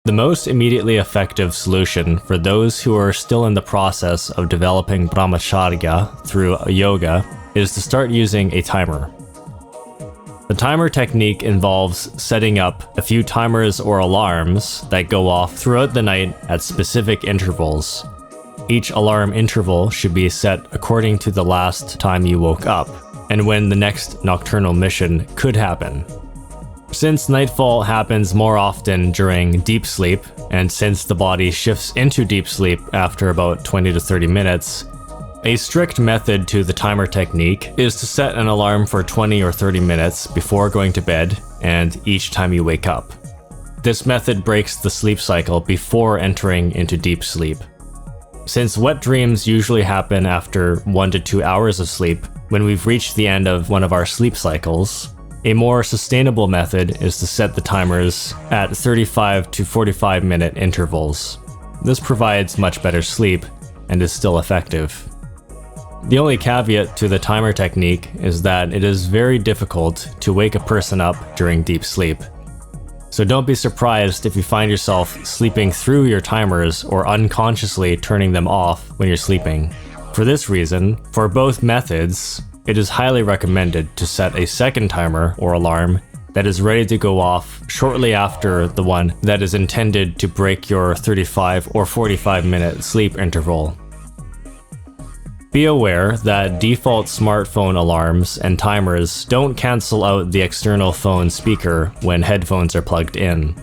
The most immediately effective solution for those who are still in the process of developing brahmacharya through yoga is to start using a timer. The timer technique involves setting up a few timers or alarms that go off throughout the night at specific intervals. Each alarm interval should be set according to the last time you woke up, and when the next nocturnal mission could happen. Since nightfall happens more often during deep sleep, and since the body shifts into deep sleep after about 20 to 30 minutes, a strict method to the timer technique is to set an alarm for 20 or 30 minutes before going to bed and each time you wake up. This method breaks the sleep cycle before entering into deep sleep. Since wet dreams usually happen after 1 to 2 hours of sleep, when we've reached the end of one of our sleep cycles, a more sustainable method is to set the timers at 35 to 45 minute intervals. This provides much better sleep and is still effective. The only caveat to the timer technique is that it is very difficult to wake a person up during deep sleep. So don't be surprised if you find yourself sleeping through your timers or unconsciously turning them off when you're sleeping. For this reason, for both methods, it is highly recommended to set a second timer or alarm that is ready to go off shortly after the one that is intended to break your 35 or 45 minute sleep interval. Be aware that default smartphone alarms and timers don't cancel out the external phone speaker when headphones are plugged in.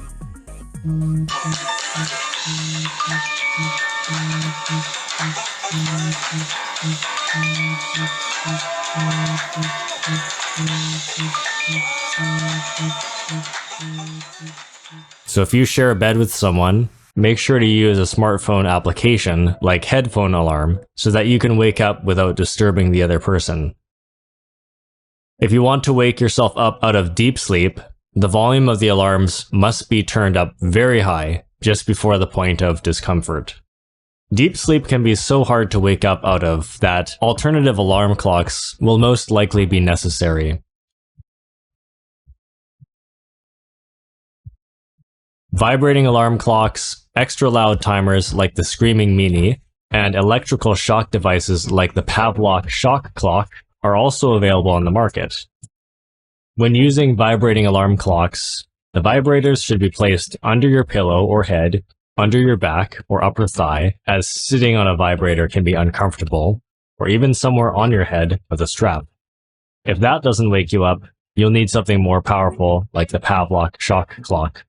So if you share a bed with someone, make sure to use a smartphone application like Headphone Alarm so that you can wake up without disturbing the other person. If you want to wake yourself up out of deep sleep, the volume of the alarms must be turned up very high just before the point of discomfort. Deep sleep can be so hard to wake up out of that alternative alarm clocks will most likely be necessary. Vibrating alarm clocks, extra loud timers like the Screaming Mini, and electrical shock devices like the Pavlok shock clock are also available on the market. When using vibrating alarm clocks, the vibrators should be placed under your pillow or head, under your back or upper thigh, as sitting on a vibrator can be uncomfortable, or even somewhere on your head with a strap. If that doesn't wake you up, you'll need something more powerful like the Pavlok shock clock.